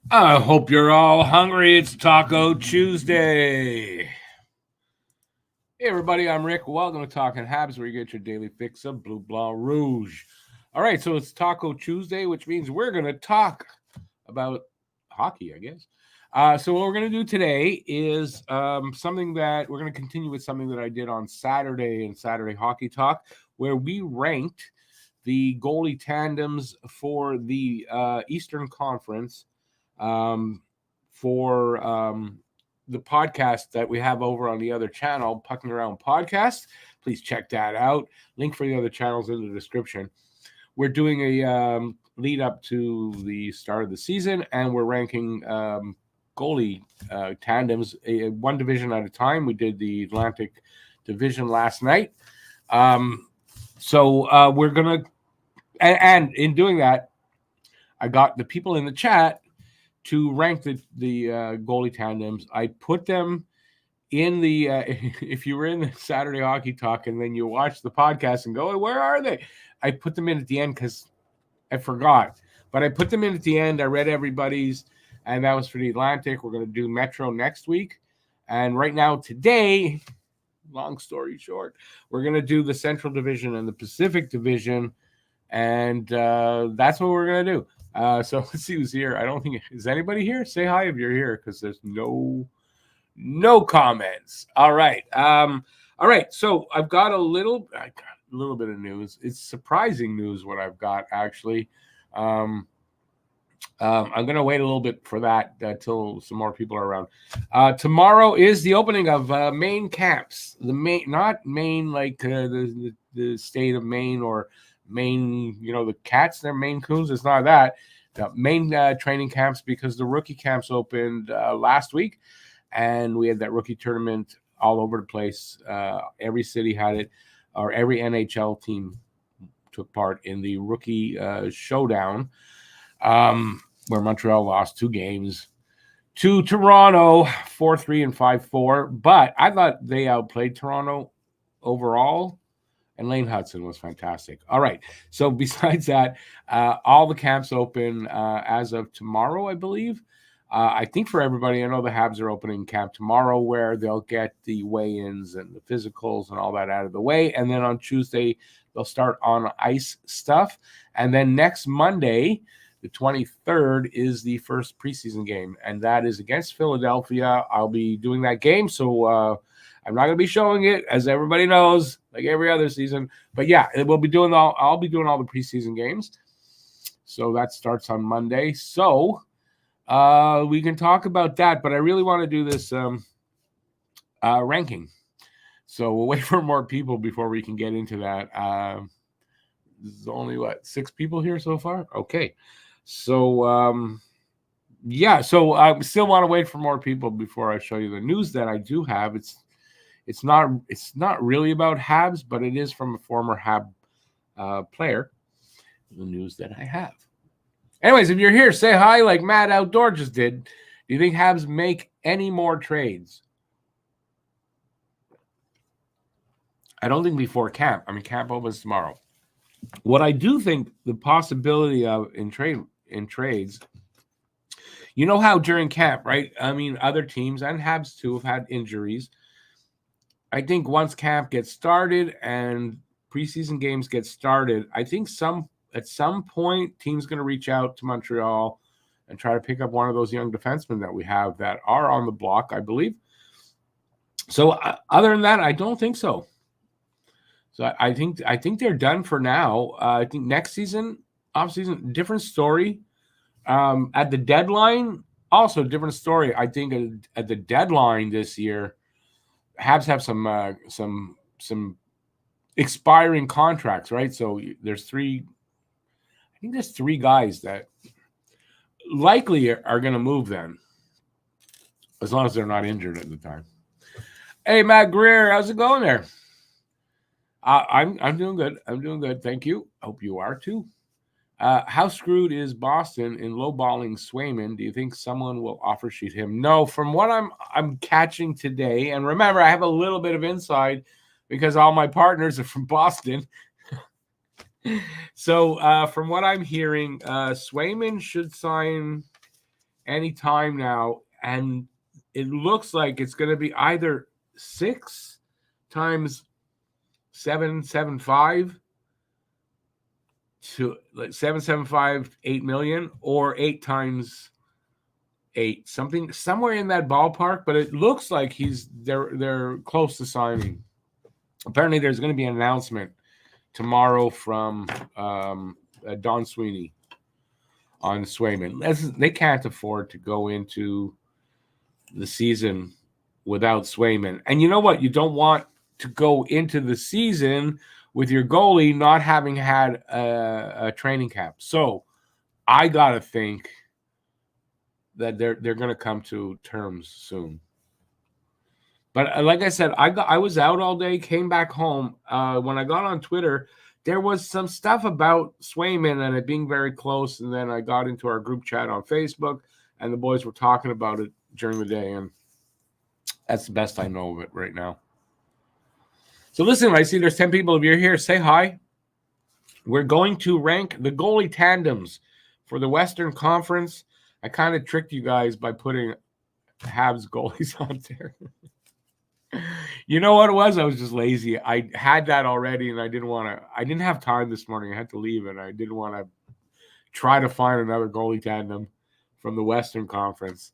I hope you're all hungry. It's Taco Tuesday. Hey, everybody, I'm Rick. Welcome to Talking Habs, where you get your daily fix of Blue Blanc Rouge. All right, so it's Taco Tuesday, which means we're going to talk about hockey, I guess. So what we're going to do today is something that we're going to continue with something that I did on Saturday in Saturday Hockey Talk, where we ranked the goalie tandems for the Eastern Conference for the podcast that we have over on the other channel, Pucking Around Podcast. Please check that out. Link for the other channels in the description. We're doing a lead up to the start of the season, and we're ranking goalie tandems one division at a time. We did the Atlantic Division last night. So we're going to, and in doing that, I got the people in the chat to rank the goalie tandems. I put them in the if you were in the Saturday Hockey Talk and then you watch the podcast and go, where are they? I put them in at the end because I forgot. But I put them in at the end. I read everybody's, and that was for the Atlantic. We're going to do Metro next week. And right now, today, long story short, we're going to do the Central Division and the Pacific Division. And that's what we're going to do. So let's see who's here. I don't think is anybody here. Say hi if you're here, because there's no comments. All right. All right. So I got a little bit of news. It's surprising news what I've got actually. I'm gonna wait a little bit for that till some more people are around. Tomorrow is the opening of Maine camps. The Maine, not Maine like the state of Maine or Maine, the cats, they're Maine Coons. It's not that. The Maine training camps, because the rookie camps opened last week, and we had that rookie tournament all over the place. Every city had it, or every NHL team took part in the rookie showdown, where Montreal lost 2 games to Toronto, 4-3 and 5-4. But I thought they outplayed Toronto overall. And Lane Hudson was fantastic. All right. So besides that, all the camps open as of tomorrow, I believe. I think for everybody, I know the Habs are opening camp tomorrow, where they'll get the weigh-ins and the physicals and all that out of the way. And then on Tuesday, they'll start on ice stuff. And then next Monday, the 23rd, is the first preseason game. And that is against Philadelphia. I'll be doing that game. So, I'm not going to be showing it, as everybody knows, like every other season. But yeah, I'll be doing all the preseason games. So that starts on Monday. So we can talk about that. But I really want to do this ranking. So we'll wait for more people before we can get into that. There's only, 6 people here so far? Okay. So, yeah. So I still want to wait for more people before I show you the news that I do have. It's not really about Habs, but it is from a former Hab player, the news that I have. Anyways, if you're here, say hi like Matt Outdoor just did. Do you think Habs make any more trades? I don't think before camp. I mean, camp opens tomorrow. What I do think the possibility of in trades, you know how during camp, right? I mean, other teams and Habs too have had injuries. I think once camp gets started and preseason games get started, I think at some point teams going to reach out to Montreal and try to pick up one of those young defensemen that we have that are on the block, I believe. So other than that, I don't think so. So I think they're done for now. I think next season, off season, different story. At the deadline, also different story. I think at the deadline this year, Habs have some expiring contracts, right? So there's 3 guys that likely are going to move then, as long as they're not injured at the time. Hey, Matt Greer, how's it going there? I'm doing good. I'm doing good. Thank you. Hope you are too. How screwed is Boston in lowballing Swayman? Do you think someone will offer sheet him? No, from what I'm catching today, and remember, I have a little bit of inside because all my partners are from Boston. So from what I'm hearing, Swayman should sign any time now, and it looks like it's going to be either 6 times 775 to like 775 8 million, or 8 times 8, something somewhere in that ballpark. But it looks like they're close to signing. Apparently, there's going to be an announcement tomorrow from Don Sweeney on Swayman. They can't afford to go into the season without Swayman. And you know what? You don't want to go into the season with your goalie not having had a training camp. So I got to think that they're going to come to terms soon. But like I said, I was out all day, came back home. When I got on Twitter, there was some stuff about Swayman and it being very close. And then I got into our group chat on Facebook, and the boys were talking about it during the day. And that's the best I know of it right now. So listen, I see there's 10 people. If you're here, say hi. We're going to rank the goalie tandems for the Western Conference. I kind of tricked you guys by putting Habs goalies on there. You know what it was? I was just lazy. I had that already, and I didn't have time this morning. I had to leave, and I didn't want to try to find another goalie tandem from the Western Conference.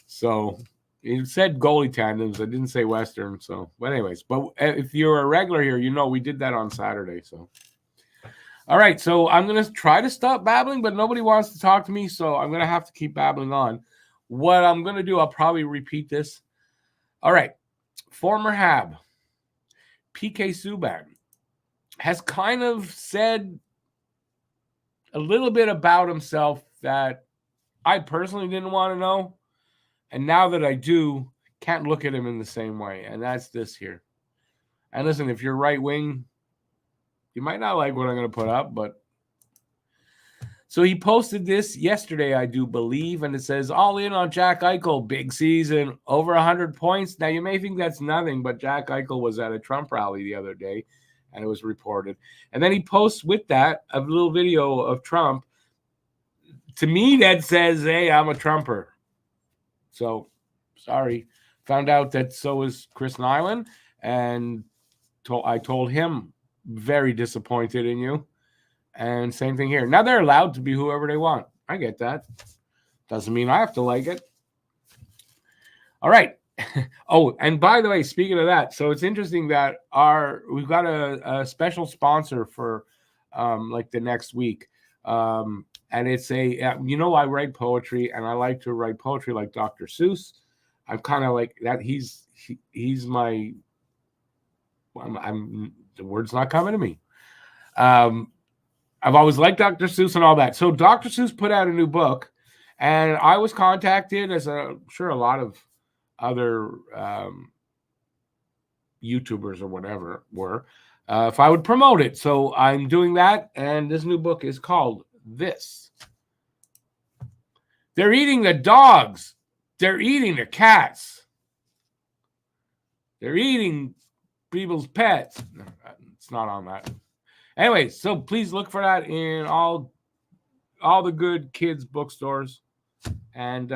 So it said goalie tandems. I didn't say Western. So, but anyways, but if you're a regular here, you know we did that on Saturday. So, all right. So I'm going to try to stop babbling, but nobody wants to talk to me. So I'm going to have to keep babbling on. What I'm going to do, I'll probably repeat this. All right. Former Hab, PK Subban, has kind of said a little bit about himself that I personally didn't want to know. And now that I do, can't look at him in the same way. And that's this here. And listen, if you're right wing, you might not like what I'm going to put up, but so he posted this yesterday, I do believe, and it says, all in on Jack Eichel, big season, over 100 points. Now, you may think that's nothing, but Jack Eichel was at a Trump rally the other day, and it was reported. And then he posts with that a little video of Trump. To me, that says, hey, I'm a Trumper. So, sorry. Found out that so is Chris Nyland, and I told him, very disappointed in you. And same thing here. Now they're allowed to be whoever they want. I get that. Doesn't mean I have to like it. All right. Oh, and by the way, speaking of that, so it's interesting that we've got a special sponsor for like the next week. And it's I write poetry, and I like to write poetry like Dr. Seuss. I'm kind of like that. He's my. The word's not coming to me. I've always liked Dr. Seuss and all that. So Dr. Seuss put out a new book, and I was contacted, as I'm sure a lot of other YouTubers or whatever were, if I would promote it. So I'm doing that, and this new book is called This. They're eating the dogs. They're eating the cats. They're eating people's pets. No, it's not on that. Anyway, so please look for that in all the good kids bookstores. And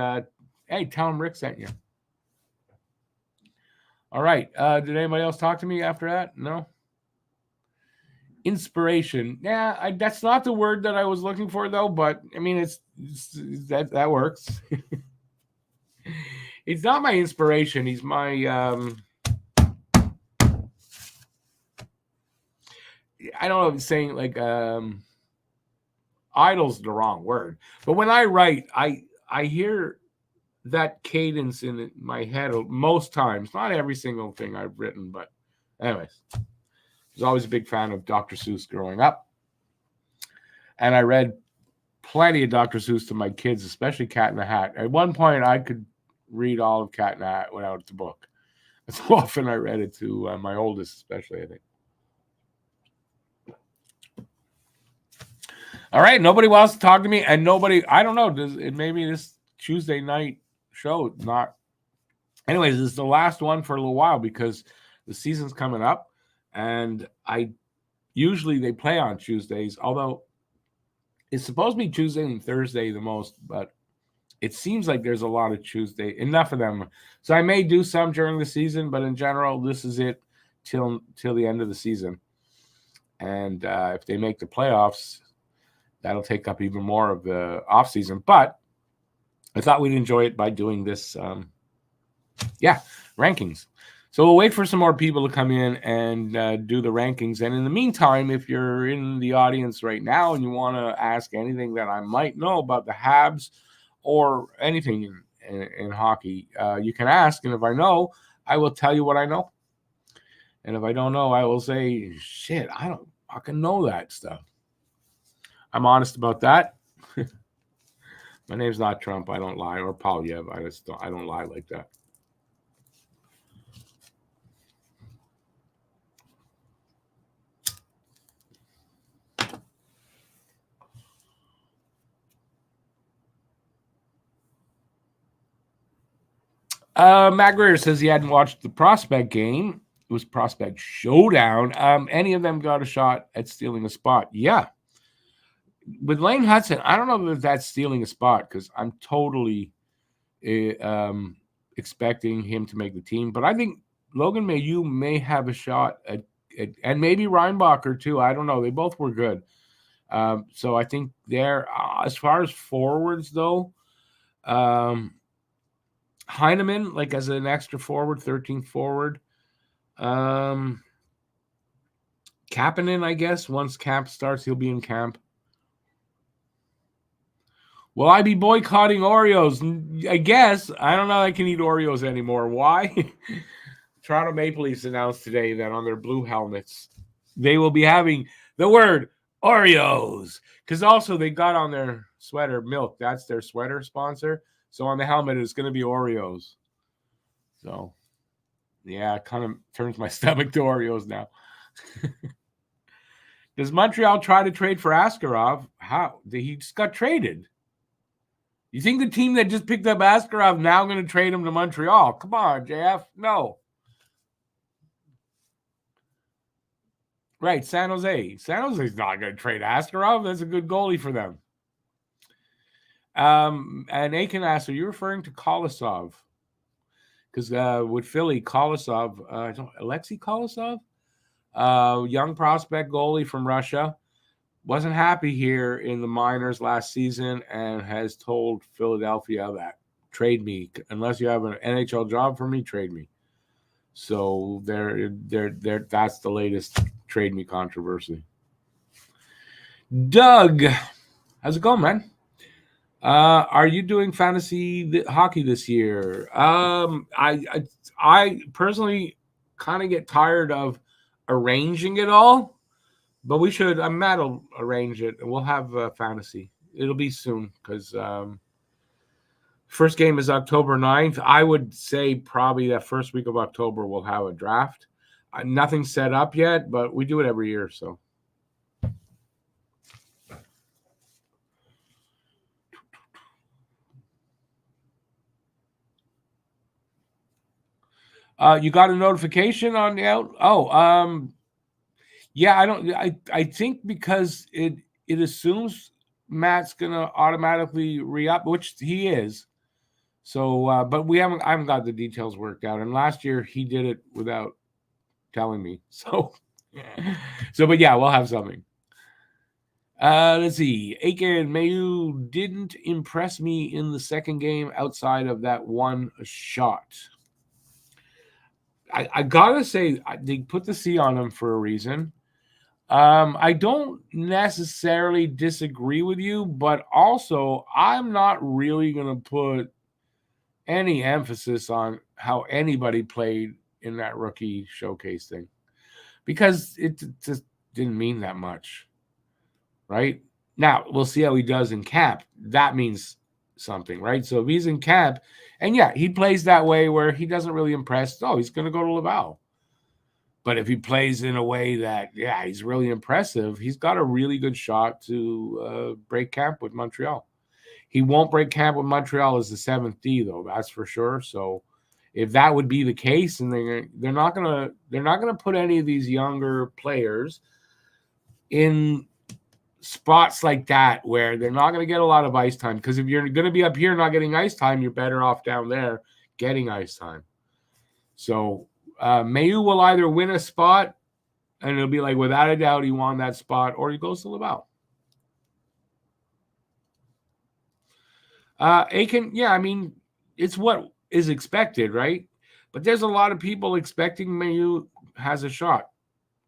hey, tell them Rick sent you. All right. Did anybody else talk to me after that? No? Inspiration. Yeah, that's not the word that I was looking for, though. But, I mean, it's that works. It's not my inspiration. He's my... I don't know if I'm saying like idol's the wrong word, but when I write, I hear that cadence in my head most times. Not every single thing I've written, but anyways, I was always a big fan of Dr. Seuss growing up, and I read plenty of Dr. Seuss to my kids, especially Cat in the Hat. At one point, I could read all of Cat in the Hat without the book. So often I read it to my oldest, especially, I think. All right, nobody wants to talk to me, and nobody, I don't know, maybe this Tuesday night show not. Anyways, this is the last one for a little while because the season's coming up, and usually they play on Tuesdays, although it's supposed to be Tuesday and Thursday the most, but it seems like there's a lot of Tuesday. Enough of them. So I may do some during the season, but in general, this is it till the end of the season. And if they make the playoffs, that'll take up even more of the off season. But I thought we'd enjoy it by doing this. Rankings. So we'll wait for some more people to come in and do the rankings. And in the meantime, if you're in the audience right now and you want to ask anything that I might know about the Habs or anything in hockey, you can ask. And if I know, I will tell you what I know. And if I don't know, I will say, shit, I don't fucking know that stuff. I'm honest about that. My name's not Trump. I don't lie. Or Polyev. I don't lie like that. Matt Greer says he hadn't watched the Prospect game. It was Prospect Showdown. Any of them got a shot at stealing a spot? Yeah. With Lane Hudson, I don't know if that's stealing a spot because I'm totally expecting him to make the team. But I think Logan Mailloux may have a shot at and maybe Reinbacher too. I don't know. They both were good. So I think they're as far as forwards though. Heineman, like as an extra forward, 13th forward. Kapanen, I guess. Once camp starts, he'll be in camp. Will I be boycotting Oreos? I guess. I don't know I can eat Oreos anymore. Why? Toronto Maple Leafs announced today that on their blue helmets, they will be having the word Oreos. Because also they got on their sweater milk. That's their sweater sponsor. So on the helmet, it's going to be Oreos. So, yeah, it kind of turns my stomach to Oreos now. Does Montreal try to trade for Askarov? How? He just got traded. You think the team that just picked up Askarov now going to trade him to Montreal? Come on, JF. No. Right, San Jose. San Jose's not going to trade Askarov. That's a good goalie for them. And Aiken asks, are you referring to Kolosov? Because with Philly, Kolosov, Alexei Kolosov, young prospect goalie from Russia, wasn't happy here in the minors last season and has told Philadelphia that trade me. Unless you have an NHL job for me, trade me. So that's the latest trade me controversy. Doug, how's it going, man? Are you doing fantasy hockey this year? I personally kind of get tired of arranging it all, but we should. Matt will arrange it, and we'll have fantasy. It'll be soon because first game is October 9th. I would say probably that first week of October we'll have a draft. Nothing's set up yet, but we do it every year, so. You got a notification on the out? Yeah, I think because it assumes Matt's gonna automatically re-up, which he is. So, but I haven't got the details worked out. And last year he did it without telling me. So, but yeah, we'll have something. Let's see. Aiken Mailloux didn't impress me in the second game outside of that one shot. I gotta say, they put the C on him for a reason. I don't necessarily disagree with you, but also I'm not really gonna put any emphasis on how anybody played in that rookie showcase thing because it just didn't mean that much. Right? Now, we'll see how he does in camp. That means something, right? So if he's in camp, and yeah, he plays that way where he doesn't really impress. Oh, he's going to go to Laval. But if he plays in a way that, yeah, he's really impressive, he's got a really good shot to break camp with Montreal. He won't break camp with Montreal as the 7th D, though. That's for sure. So if that would be the case, and they're not gonna put any of these younger players in spots like that where they're not going to get a lot of ice time. Because if you're going to be up here not getting ice time, you're better off down there getting ice time. So Mayu will either win a spot, and it'll be like without a doubt he won that spot, or he goes to Laval. Aiken, yeah, I mean, it's what is expected, right? But there's a lot of people expecting Mayu has a shot.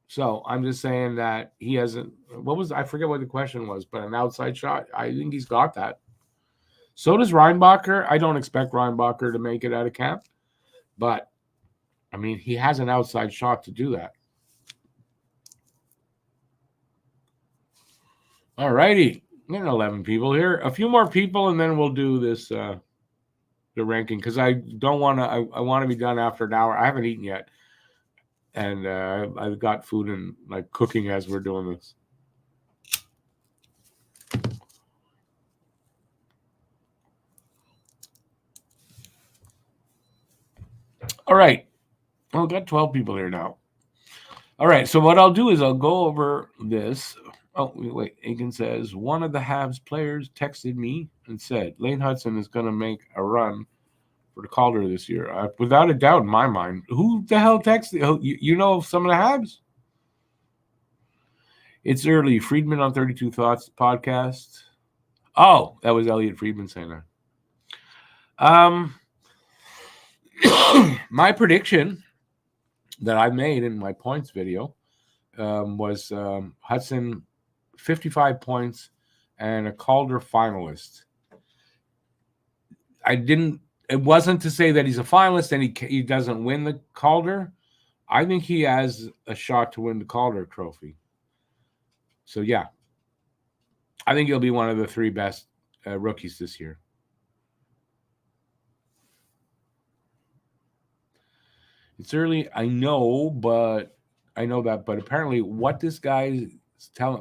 So I'm just saying that he hasn't. I forget what the question was, but an outside shot. I think he's got that. So does Reinbacher. I don't expect Reinbacher to make it out of camp, but I mean, he has an outside shot to do that. All righty. There are 11 people here. A few more people, and then we'll do this, the ranking, because I don't want to, I want to be done after an hour. I haven't eaten yet. And I've got food and like cooking as we're doing this. All right. Well, we've got 12 people here now. All right. So what I'll do is I'll go over this. Oh, wait. Aiken says, one of the Habs players texted me and said, Lane Hudson is going to make a run for the Calder this year. Without a doubt in my mind. Who the hell texted? Oh, you know some of the Habs? It's early. Friedman on 32 Thoughts podcast. Oh, that was Elliot Friedman saying that. My prediction that I made in my points video was Hudson 55 points and a Calder finalist. It wasn't to say that he's a finalist and he doesn't win the Calder. I think he has a shot to win the Calder trophy. So, yeah. I think he'll be one of the 3 best rookies this year. It's early, I know that, but apparently what this guy's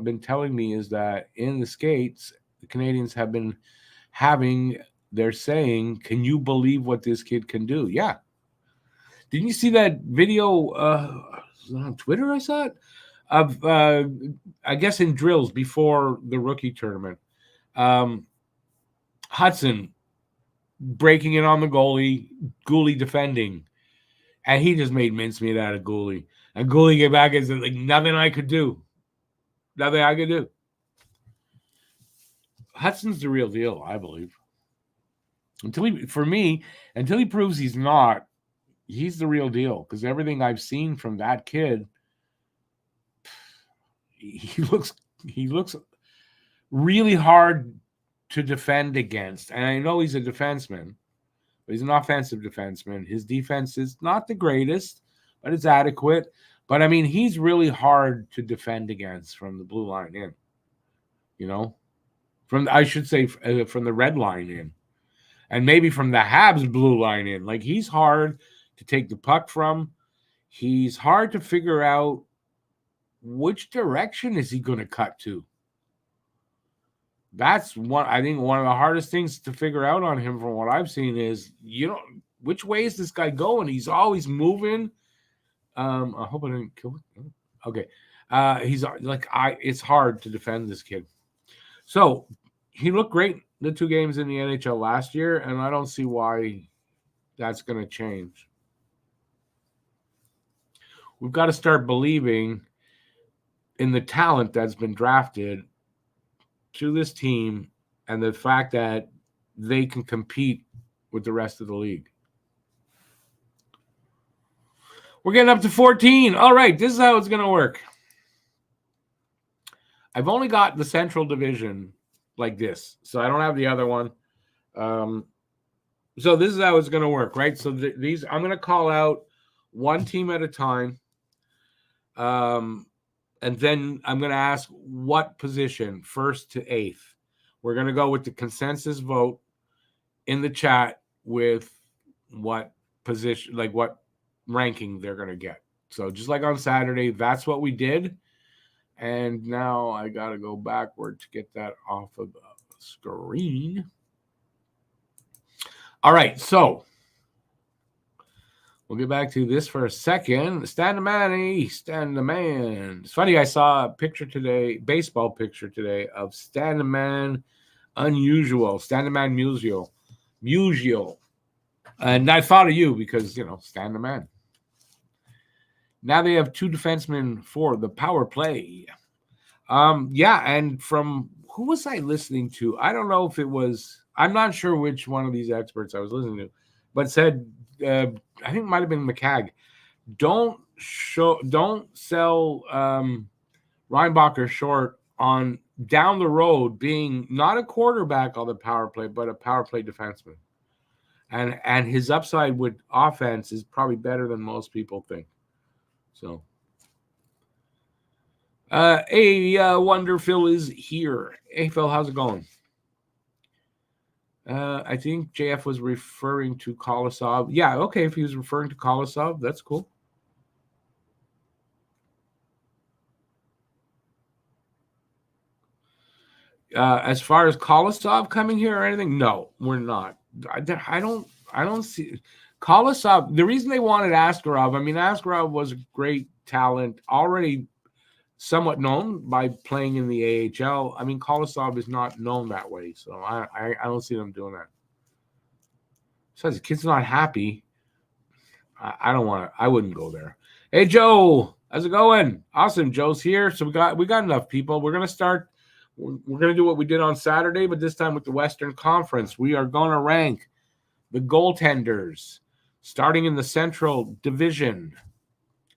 been telling me is that in the Skates, the Canadians have been they're saying, can you believe what this kid can do? Yeah. Didn't you see that video on Twitter? I saw it of, I guess in drills before the rookie tournament. Hudson breaking it on the goalie defending. And he just made mincemeat out of Goalie. And Goalie came back and said, like, nothing I could do. Nothing I could do. Hudson's the real deal, I believe. Until he proves he's not, he's the real deal. Because everything I've seen from that kid, he looks really hard to defend against. And I know he's a defenseman. He's an offensive defenseman. His defense is not the greatest, but it's adequate. But, I mean, he's really hard to defend against from the blue line in. You know? From the red line in. And maybe from the Habs blue line in. Like, he's hard to take the puck from. He's hard to figure out which direction is he going to cut to. That's I think one of the hardest things to figure out on him from what I've seen is, which way is this guy going? He's always moving. I hope I didn't kill him. Okay. He's like, it's hard to defend this kid. So he looked great the 2 games in the NHL last year, and I don't see why that's going to change. We've got to start believing in the talent that's been drafted to this team and the fact that they can compete with the rest of the league. We're getting up to 14. All right, this is how it's going to work. I've only got the Central Division like this, so I don't have the other one. So this is how it's going to work, right? So these, I'm going to call out one team at a time. And then I'm going to ask what position, 1st to 8th. We're going to go with the consensus vote in the chat with what position, like what ranking they're going to get. So just like on Saturday, that's what we did. And now I got to go backward to get that off of the screen. All right, so We'll get back to this for a second. Stan the man, Stan the man. It's funny, I saw a picture today, baseball picture today, of Stan the man unusual, Stan the man musial. And I thought of you because, Stan the man. Now they have 2 defensemen for the power play. And from who was I listening to? I don't know if it was, I'm not sure which one of these experts I was listening to, but said, I think it might have been McCagg. Don't sell Reinbacher short on down the road being not a quarterback on the power play, but a power play defenseman. And his upside with offense is probably better than most people think. So, Wonder Phil is here. Hey, Phil, how's it going? I think JF was referring to Kolosov. Yeah, okay, if he was referring to Kolosov, that's cool. As far as Kolosov coming here or anything, no, we're not. I don't see Kolosov. The reason they wanted Askarov, Askarov was a great talent, already somewhat known by playing in the AHL. Kolosov is not known that way, so I don't see them doing that. Besides, the kid's not happy. I don't want to. I wouldn't go there. Hey, Joe, how's it going? Awesome, Joe's here. So we got enough people. We're gonna start. We're going to do what we did on Saturday, but this time with the Western Conference. We are going to rank the goaltenders starting in the Central Division.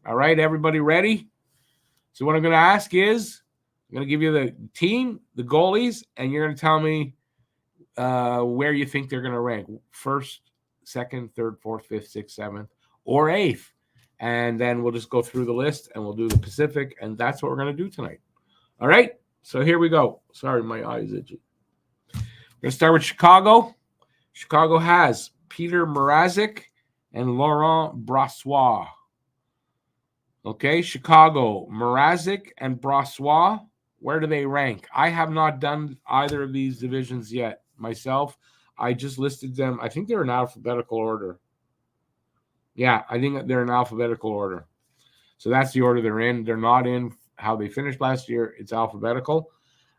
All right, everybody ready? So what I'm going to ask is, I'm going to give you the team, the goalies, and you're going to tell me where you think they're going to rank. First, second, third, fourth, fifth, sixth, seventh, or eighth. And then we'll just go through the list, and we'll do the Pacific, and that's what we're going to do tonight. All right? So here we go. Sorry, my eye's itchy. We're going to start with Chicago. Chicago has Peter Mrazek and Laurent Brossoit. Okay, Chicago, Mrazek and Brossoit. Where do they rank? I have not done either of these divisions yet myself. I just listed them. I think they're in alphabetical order. Yeah, I think they're in alphabetical order. So that's the order they're in. They're not in how they finished last year. It's alphabetical.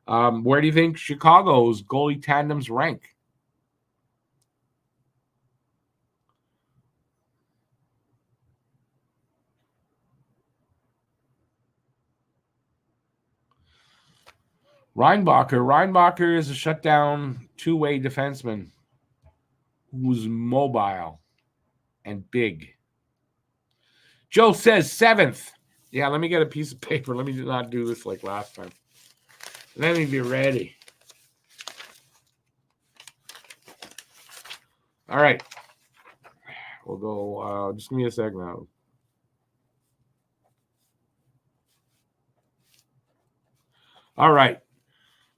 Where do you think Chicago's goalie tandems rank? Reinbacher is a shutdown two-way defenseman who's mobile and big. Joe says 7th. Yeah, let me get a piece of paper. Let me not do this like last time. Let me be ready. All right. We'll go. Just give me a sec now. All right.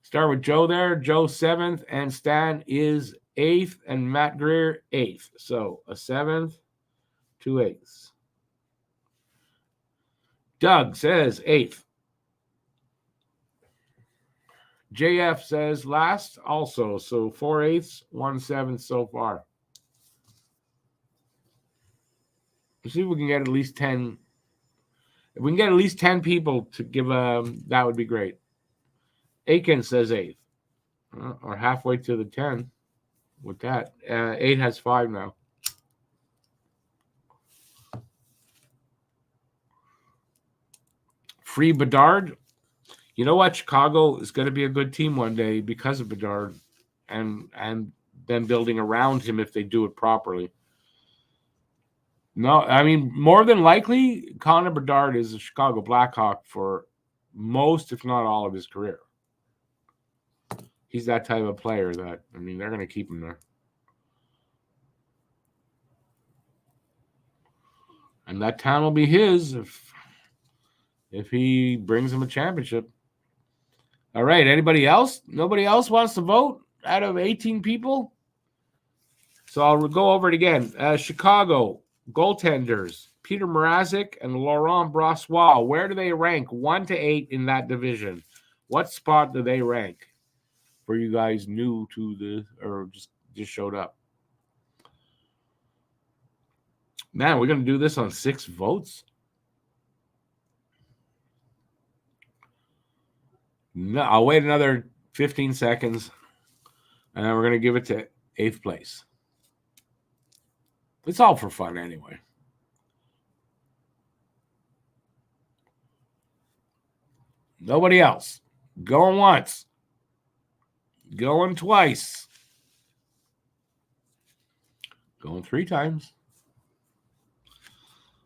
Start with Joe there. Joe 7th, and Stan is 8th, and Matt Greer 8th. So a 7th, 2 8ths. Doug says 8th. JF says last also. So 4 8ths, 1 7th so far. Let's see if we can get at least 10. If we can get at least 10 people to give that would be great. Aiken says 8th. Or halfway to the 10 with that. 8 has 5 now. Free Bedard. You know what? Chicago is going to be a good team one day because of Bedard and then building around him if they do it properly. No, more than likely, Connor Bedard is a Chicago Blackhawk for most, if not all, of his career. He's that type of player that, they're going to keep him there. And that town will be his if he brings him a championship. All right, anybody else? Nobody else wants to vote out of 18 people? So I'll go over it again. Chicago, goaltenders, Peter Mrazek and Laurent Brossoit. Where do they rank 1 to 8 in that division? What spot do they rank for you guys new to or just showed up? Man, we're going to do this on 6 votes? No, I'll wait another 15 seconds, and then we're going to give it to 8th place. It's all for fun anyway. Nobody else. Going once. Going twice. Going 3 times.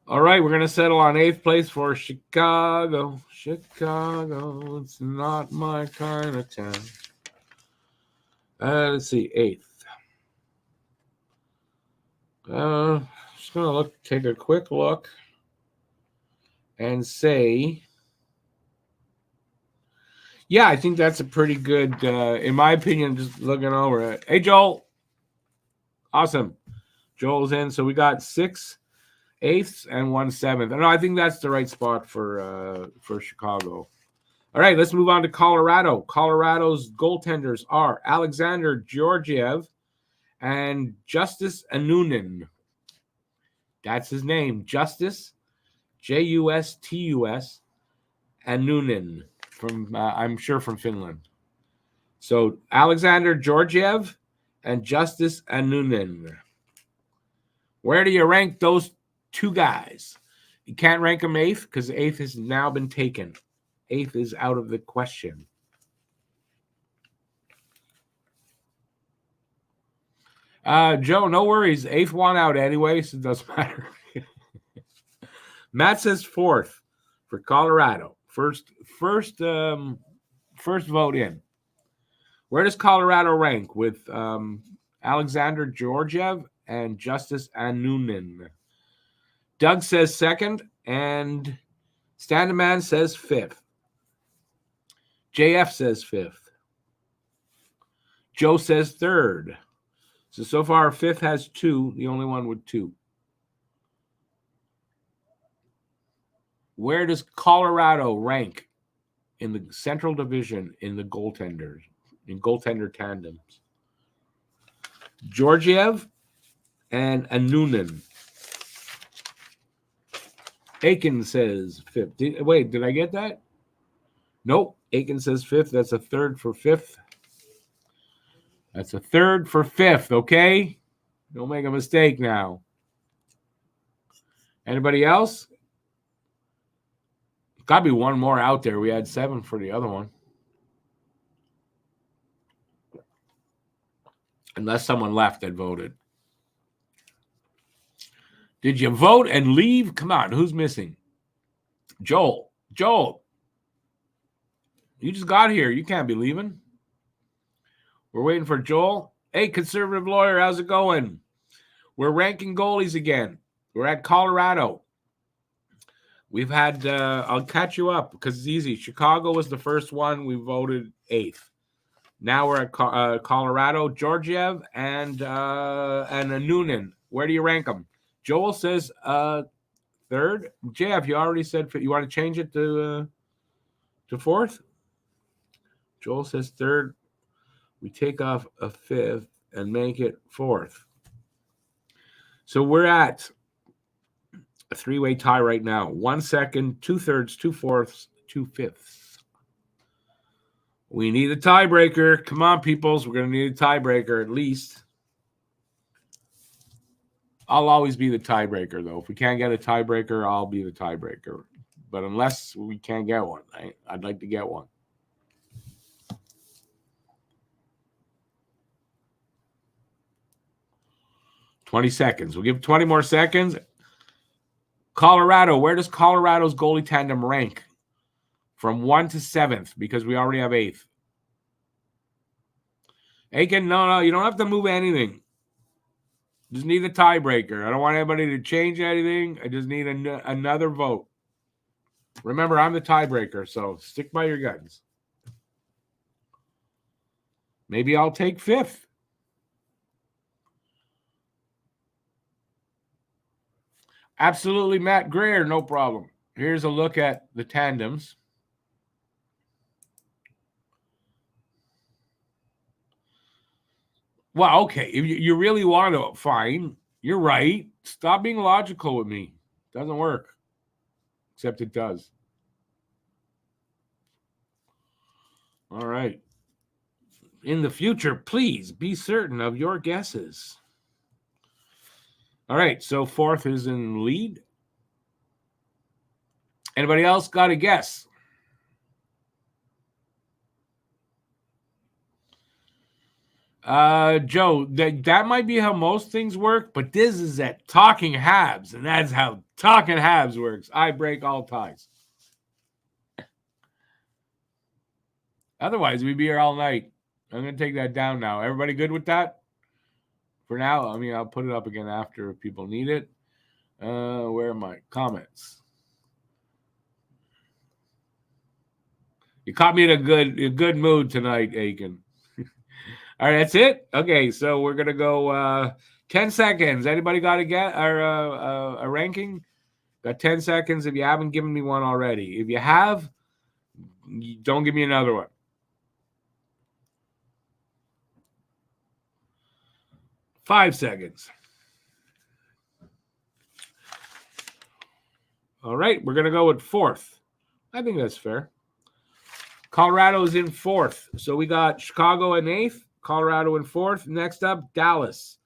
All right, we're going to settle on 8th place for Chicago. Chicago, it's not my kind of town. Let's see, 8th. Just going to take a quick look and say, yeah, I think that's a pretty good, in my opinion, just looking over it. Hey, Joel. Awesome. Joel's in. So we got 6 8ths and 1 7th. No, I think that's the right spot for Chicago. All right, let's move on to Colorado. Colorado's goaltenders are Alexander Georgiev and Justice Anunin. That's his name, Justice, Justus Anunin, from I'm sure from Finland. So Alexander Georgiev and Justice Anunin. Where do you rank those 2 guys? You can't rank them 8th because 8th has now been taken. 8th is out of the question. Joe, no worries. 8th won out anyway, so it doesn't matter. Matt says 4th for Colorado. First vote in. Where does Colorado rank with Alexander Georgiev and Justice Anunin? Doug says 2nd, and Standeman says 5th. JF says 5th. Joe says 3rd. So far, 5th has 2, the only one with 2. Where does Colorado rank in the Central Division in the goaltenders, in goaltender tandems? Georgiev and Anunin. Aiken says 5th. Wait, did I get that? Nope. Aiken says 5th. That's a 3rd for 5th. That's a 3rd for 5th, okay? Don't make a mistake now. Anybody else? Got to be one more out there. We had 7 for the other one. Unless someone left that voted. Did you vote and leave? Come on, who's missing? Joel. You just got here. You can't be leaving. We're waiting for Joel. Hey, conservative lawyer, how's it going? We're ranking goalies again. We're at Colorado. We've had, I'll catch you up because it's easy. Chicago was the first one. We voted 8th. Now we're at Colorado, Georgiev, and Noonan. Where do you rank them? Joel says 3rd. Jeff, you already said you want to change it to 4th? Joel says 3rd. We take off a 5th and make it 4th. So we're at a 3-way tie right now. 1 second, 2/3, 2/4, 2/5. We need a tiebreaker. Come on, peoples. We're going to need a tiebreaker at least. I'll always be the tiebreaker, though. If we can't get a tiebreaker, I'll be the tiebreaker. But unless we can't get one, I'd like to get one. $20 seconds. We'll give 20 more seconds. Colorado. Where does Colorado's goalie tandem rank? From 1 to 7th, because we already have 8th. Aiken, no, you don't have to move anything. Just need a tiebreaker. I don't want anybody to change anything. I just need another vote. Remember, I'm the tiebreaker, so stick by your guns. Maybe I'll take 5th. Absolutely, Matt Greer, no problem. Here's a look at the tandems. Well, okay, if you really want to, fine. You're right. Stop being logical with me. Doesn't work. Except it does. All right. In the future, please be certain of your guesses. All right. So fourth is in lead. Anybody else got a guess? Joe, that might be how most things work, but this is at Talking Habs, and that's how Talking Habs works. I break all ties. Otherwise, we'd be here all night. I'm going to take that down now. Everybody good with that? For now, I mean, I'll put it up again after if people need it. Where are my comments? You caught me in a good mood tonight, Aiken. All right, that's it. Okay, so we're gonna go 10 seconds. Anybody got a ranking? Got 10 seconds. If you haven't given me one already, if you have, don't give me another one. 5 seconds. All right, we're gonna go with fourth. I think that's fair. Colorado's in fourth. So we got Chicago in eighth, Colorado in fourth. Next up, Dallas.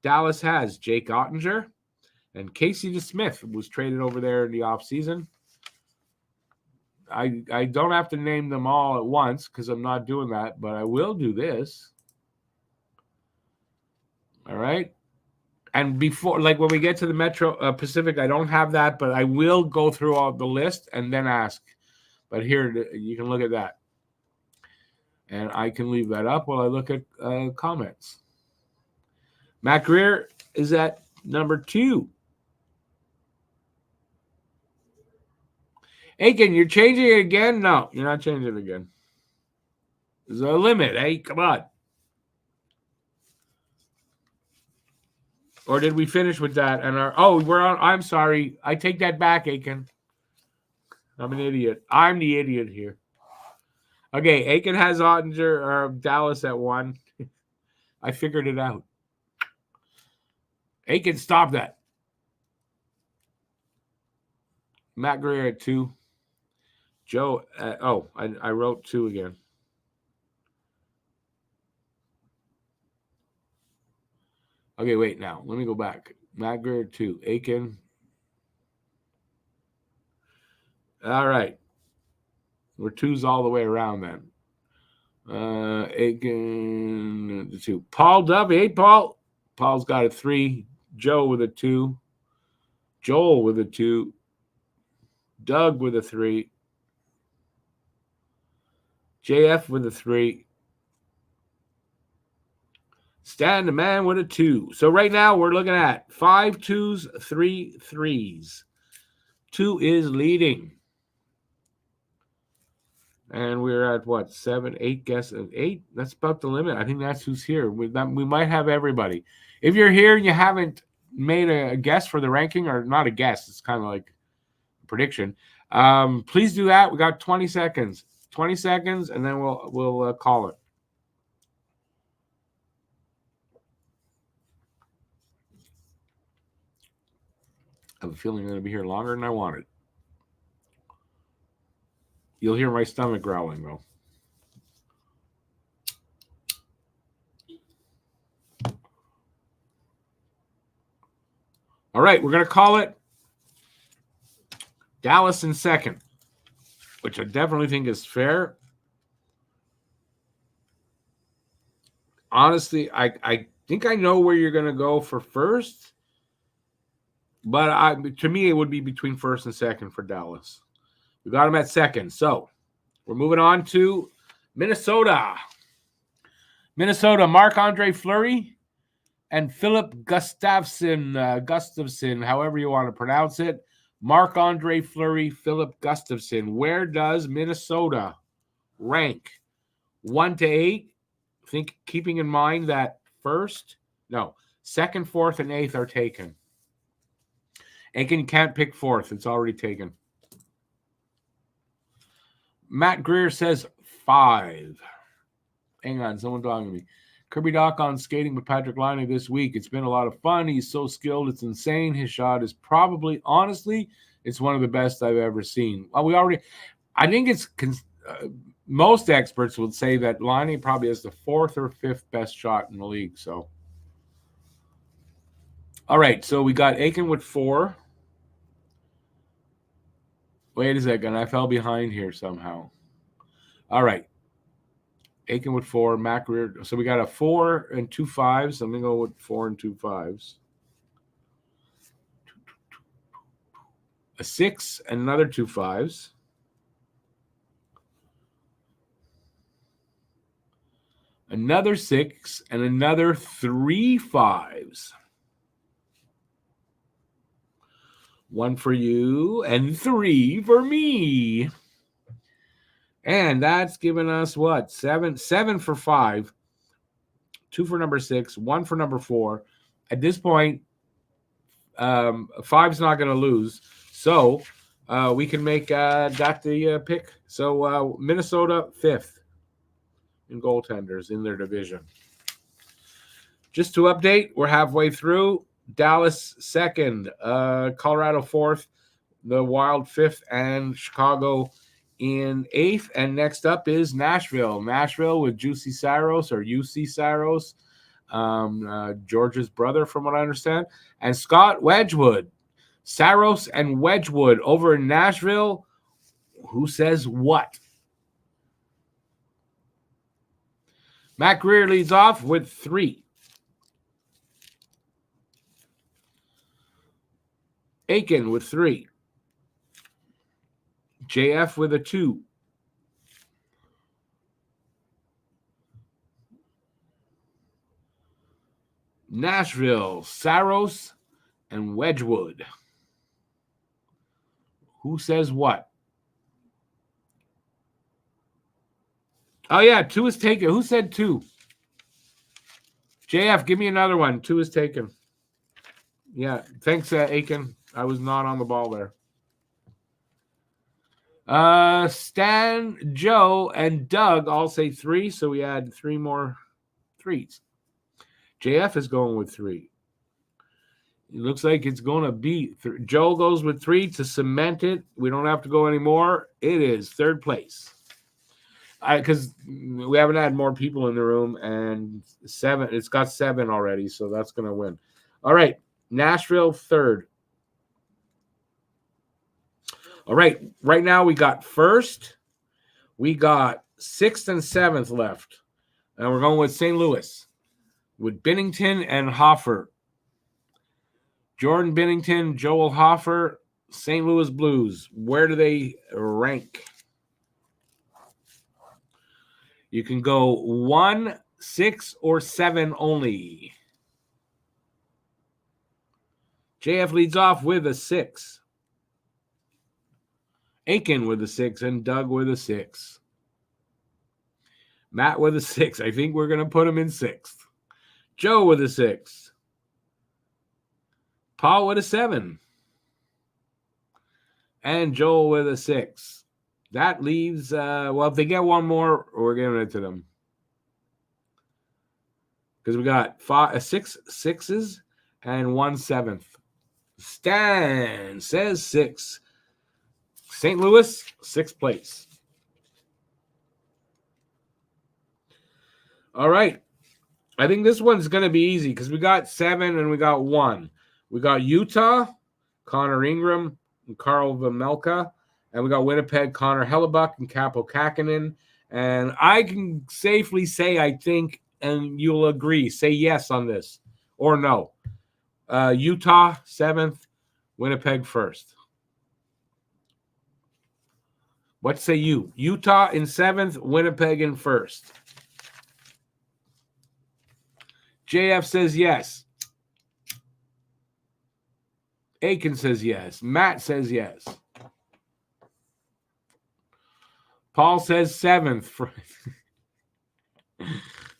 Dallas has Jake Ottinger and Casey DeSmith was traded over there in the offseason. I don't have to name them all at once because I'm not doing that, but I will do this. All right. And before, like when we get to the Metro Pacific, I don't have that, but I will go through all the list and then ask. But here, you can look at that. And I can leave that up while I look at comments. Matt Greer is at number 2. Aiken, you're changing it again? No, you're not changing it again. There's a limit, hey? Come on. Or did we finish with that? And we're on. I'm sorry. I take that back, Aiken. I'm an idiot. I'm the idiot here. Okay, Aiken has Ottinger or Dallas at 1. I figured it out. Aiken, stop that. Matt Greer at 2. Joe, I wrote 2 again. Okay, wait now. Let me go back. Matt Greer 2. Aiken. All right. We're 2s all the way around then. Aiken 2. Paul W. Hey, Paul. Paul's got a 3. Joe with a 2. Joel with a 2. Doug with a 3. JF with a 3. Stan the man with a 2. So right now we're looking at 5 2s, 3 3s. 2 is leading. And we're at what? 7, 8 guesses. 8? That's about the limit. I think that's who's here. We might have everybody. If you're here and you haven't made a guess for the ranking, or not a guess, it's kind of like a prediction. Please do that. We got 20 seconds. 20 seconds, and then we'll call it. I have a feeling I'm going to be here longer than I wanted. You'll hear my stomach growling, though. All right, we're going to call it Dallas in second, which I definitely think is fair. Honestly, I think I know where you're going to go for first, but to me, it would be between first and second for Dallas. We got him at second. So we're moving on to Minnesota. Minnesota, Marc-Andre Fleury and Philip Gustafsson, however you want to pronounce it. Marc-Andre Fleury, Philip Gustafsson. Where does Minnesota rank? 1 to 8. Think, keeping in mind that second, fourth, and eighth are taken. Aiken can't pick fourth. It's already taken. Matt Greer says 5. Hang on, someone talking to me. Kirby Doc on skating with Patrick Laine this week. It's been a lot of fun. He's so skilled. It's insane. His shot is probably, honestly, it's one of the best I've ever seen. Well, I think it's most experts would say that Laine probably has the 4th or 5th best shot in the league. So, all right. So we got Aiken with 4. Wait a second. I fell behind here somehow. All right. Aiken with 4, Mac Rear. So we got a 4 and 2 5s. I'm going to go with 4 and 2 5s. A 6 and another 2 5s. Another 6 and another 3 5s. 1 for you and 3 for me. And that's given us what? 7 for 5, 2 for number 6, 1 for number 4. At this point, 5's not going to lose. So we can make that the pick. So Minnesota 5th in goaltenders in their division. Just to update, we're halfway through. Dallas 2nd, Colorado 4th, the Wild 5th, and Chicago in 8th. And next up is Nashville. Nashville with Juicy Saros or UC Saros, George's brother, from what I understand, and Scott Wedgwood. Saros and Wedgwood over in Nashville. Who says what? Matt Greer leads off with 3. Aiken with 3. JF with a 2. Nashville, Saros, and Wedgwood. Who says what? Oh, yeah, 2 is taken. Who said 2? JF, give me another one. 2 is taken. Yeah, thanks, Aiken. I was not on the ball there. Stan, Joe, and Doug all say 3, so we add 3 more 3s. JF is going with 3. It looks like it's going to be Joe goes with 3 to cement it. We don't have to go anymore. It is 3rd place. Because we haven't had more people in the room, and 7. It's got 7 already, so that's going to win. All right, Nashville 3rd. All right, right now we got 1st. We got 6th and 7th left. And we're going with St. Louis with Binnington and Hoffer. Jordan Binnington, Joel Hoffer, St. Louis Blues. Where do they rank? You can go 1, 6, or 7 only. JF leads off with a 6. Aiken with a 6 and Doug with a 6. Matt with a 6. I think we're going to put him in 6th. Joe with a 6. Paul with a 7. And Joel with a 6. That leaves, if they get one more, we're giving it to them. Because we got 6 6s and 1 7th. Stan says 6. St. Louis, 6th place. All right. I think this one's going to be easy because we got 7 and we got 1. We got Utah, Connor Ingram, and Carl Vejmelka. And we got Winnipeg, Connor Hellebuck, and Capo Kakinen. And I can safely say, I think, and you'll agree, say yes on this or no. Utah, 7th, Winnipeg, 1st. What say you? Utah in 7th, Winnipeg in 1st. JF says yes. Aiken says yes. Matt says yes. Paul says 7th.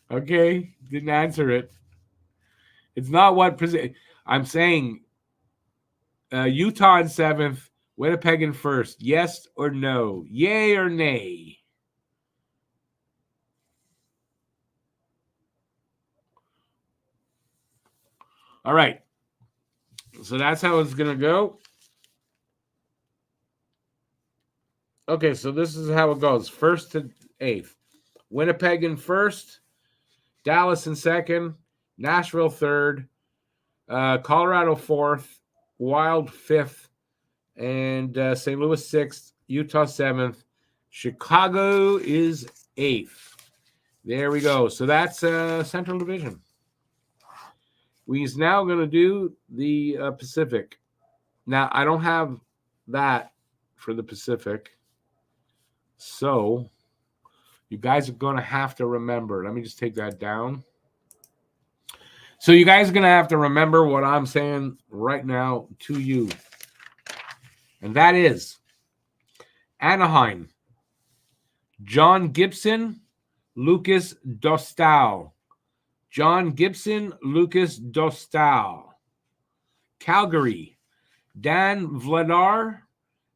Okay, didn't answer it. It's not what position. I'm saying Utah in 7th, Winnipeg in 1st. Yes or no? Yay or nay? All right. So that's how it's going to go. Okay, so this is how it goes. First to eighth. Winnipeg in first. Dallas in second. Nashville third. Colorado fourth. Wild fifth. And St. Louis sixth. Utah seventh. Chicago is eighth. There we go. So that's Central Division. We's now going to do the Pacific. Now, I don't have that for the Pacific. So, you guys are going to have to remember. Let me just take that down. So, you guys are going to have to remember what I'm saying right now to you. And that is Anaheim, John Gibson, Lucas Dostal. John Gibson, Lucas Dostal. Calgary, Dan Vladar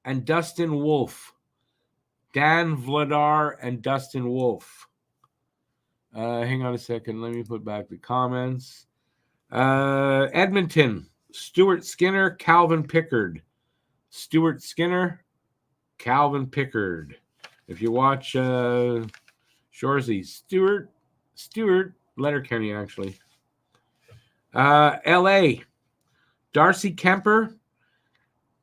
and Dustin Wolf. Dan Vladar and Dustin Wolf. Hang on a second. Let me put back the comments. Edmonton, Stuart Skinner, Calvin Pickard. Stuart Skinner, Calvin Pickard. If you watch Shoresy, Stuart Letterkenny, actually. LA, Darcy Kemper.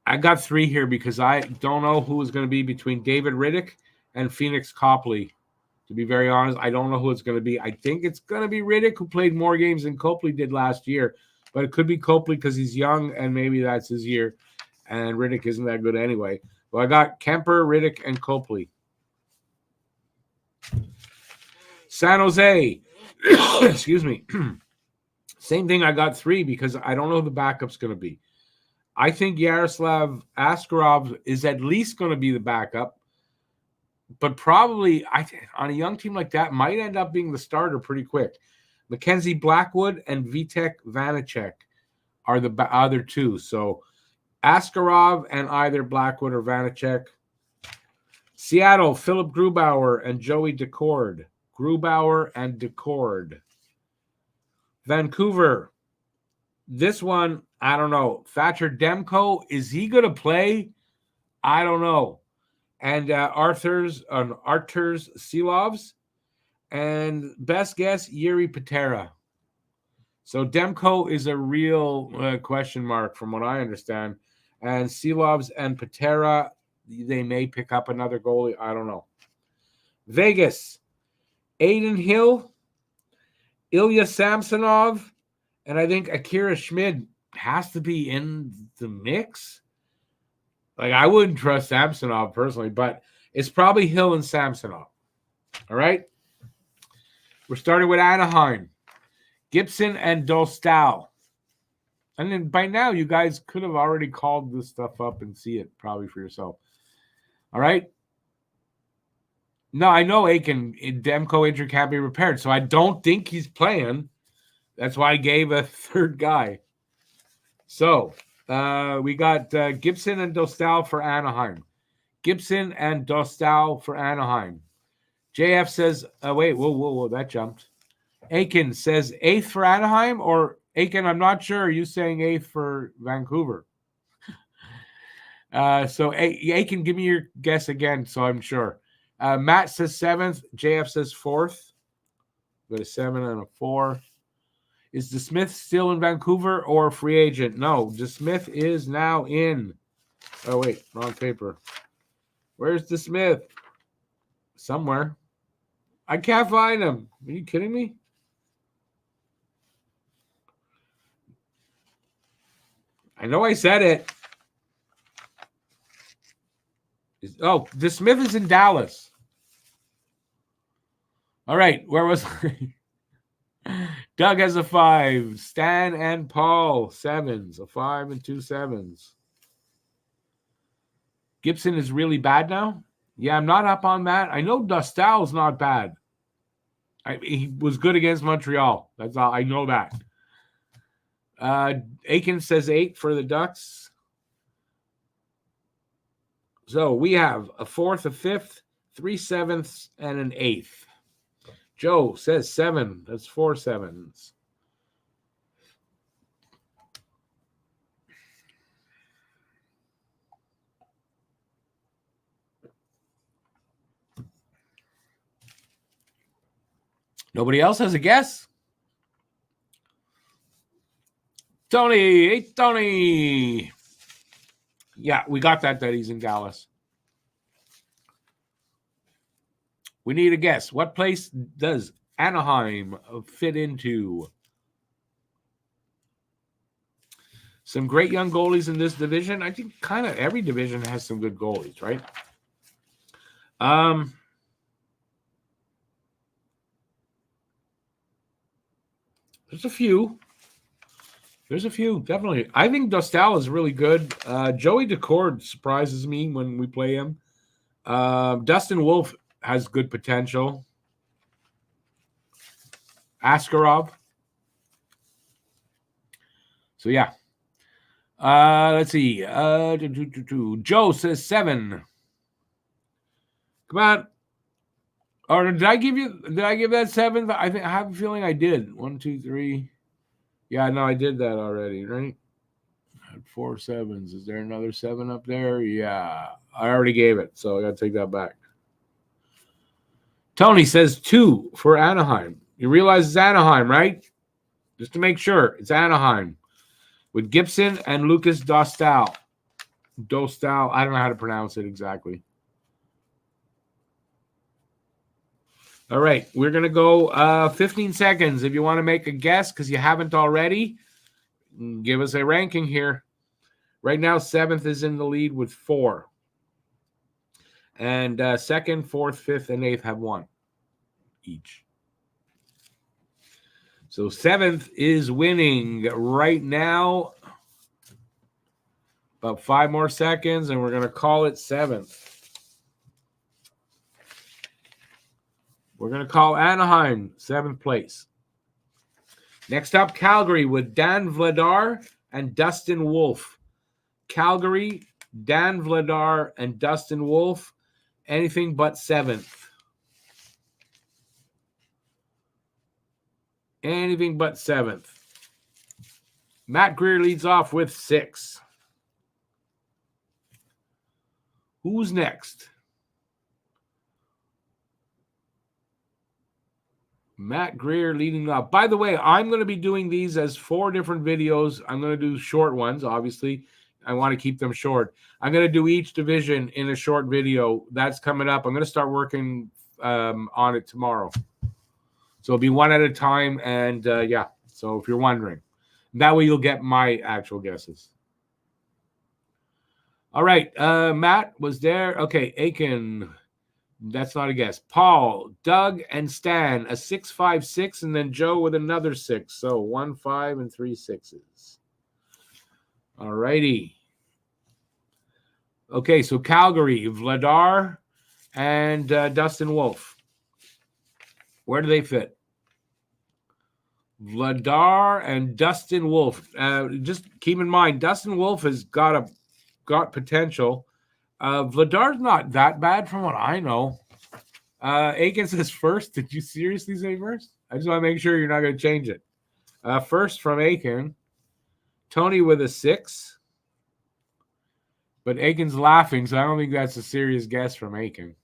I got 3 here because I don't know who is going to be between David Riddick and Phoenix Copley. To be very honest, I don't know who it's going to be. I think it's going to be Riddick, who played more games than Copley did last year. But it could be Copley because he's young and maybe that's his year. And Riddick isn't that good anyway. Well, I got Kemper, Riddick, and Copley. San Jose. Excuse me. Same thing, I got 3 because I don't know who the backup's going to be. I think Yaroslav Askarov is at least going to be the backup, but probably on a young team like that might end up being the starter pretty quick. Mackenzie Blackwood and Vitek Vanacek are the other 2. So Askarov and either Blackwood or Vanacek. Seattle, Philip Grubauer and Joey Decord. Grubauer and Decord. Vancouver, this one, I don't know. Thatcher Demko, is he going to play? I don't know. And Arthurs Silovs. And best guess, Yuri Patera. So Demko is a real question mark from what I understand. And Silovs and Patera, they may pick up another goalie. I don't know. Vegas, Aiden Hill, Ilya Samsonov, and I think Akira Schmid has to be in the mix. Like, I wouldn't trust Samsonov personally, but it's probably Hill and Samsonov. All right? We're starting with Anaheim. Gibson and Dostal. And then by now, you guys could have already called this stuff up and see it probably for yourself. All right? No, I know Demko injury can't be repaired, so I don't think he's playing. That's why I gave a third guy. So we got Gibson and Dostal for Anaheim. Gibson and Dostal for Anaheim. JF says, whoa, that jumped. Aiken says 8th for Anaheim, or Aiken, I'm not sure. Are you saying 8th for Vancouver? So Aiken, give me your guess again, so I'm sure. Matt says 7th. JF says 4th. Got a 7 and a 4. Is DeSmith still in Vancouver or free agent? No, DeSmith is now in. Oh, wait, wrong paper. Where's DeSmith? Somewhere. I can't find him. Are you kidding me? I know I said it. DeSmith is in Dallas. All right, where was I? Doug has a 5. Stan and Paul, 7s. A 5 and 2 7s. Gibson is really bad now? Yeah, I'm not up on that. I know Dostal's not bad. He was good against Montreal. That's all. I know that. Aiken says 8 for the Ducks. So we have a 4th, a 5th, 3 7ths, and an 8th. Joe says 7. That's 4 7s. Nobody else has a guess? Tony, hey, Tony. Yeah, we got that he's in Dallas. We need a guess. What place does Anaheim fit into? Some great young goalies in this division. I think kind of every division has some good goalies, right? There's a few. Definitely. I think Dostal is really good. Joey Decord surprises me when we play him. Dustin Wolf has good potential. Askarov. So, yeah. Let's see. Joe says 7. Come on. Or did I give that 7? I have a feeling I did. 1, 2, 3. Yeah, no, I did that already, right? I had 4 7s. Is there another 7 up there? Yeah. I already gave it, so I got to take that back. Tony says 2 for Anaheim. You realize it's Anaheim, right? Just to make sure, it's Anaheim with Gibson and Lucas Dostal. I don't know how to pronounce it exactly. All right, we're going to go 15 seconds. If you want to make a guess, because you haven't already, give us a ranking here. Right now, 7th is in the lead with 4. And 2nd, 4th, 5th, and 8th have 1 each. So 7th is winning right now. About 5 more seconds, and we're going to call it 7th. We're going to call Anaheim 7th place. Next up, Calgary with Dan Vladar and Dustin Wolf. Calgary, Dan Vladar, and Dustin Wolf. Anything but 7th. Anything but 7th. Matt Greer leads off with 6. Who's next? Matt Greer leading off. By the way, I'm going to be doing these as 4 different videos. I'm going to do short ones, obviously. I want to keep them short. I'm going to do each division in a short video. That's coming up. I'm going to start working on it tomorrow. So it'll be one at a time. And yeah, so if you're wondering, that way you'll get my actual guesses. All right. Matt was there. Okay. Aiken. That's not a guess. Paul, Doug, and Stan, a 6-5-6, and then Joe with another 6. So 1, 5, and 3 6s. All righty. Okay, so Calgary, Vladar, and Dustin Wolf. Where do they fit? Vladar and Dustin Wolf. Just keep in mind, Dustin Wolf has got potential. Vladar's not that bad from what I know. Aiken says first. Did you seriously say first? I just want to make sure you're not going to change it. First from Aiken. Tony with a 6. But Aiken's laughing, so I don't think that's a serious guess from Aiken.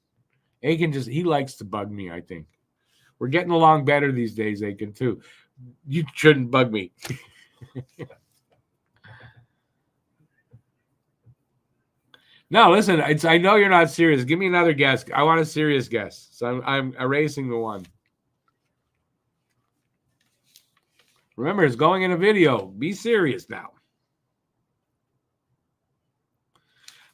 Aiken he likes to bug me, I think. We're getting along better these days, Aiken, too. You shouldn't bug me. No, listen, I know you're not serious. Give me another guess. I want a serious guess. So I'm erasing the one. Remember, it's going in a video. Be serious now.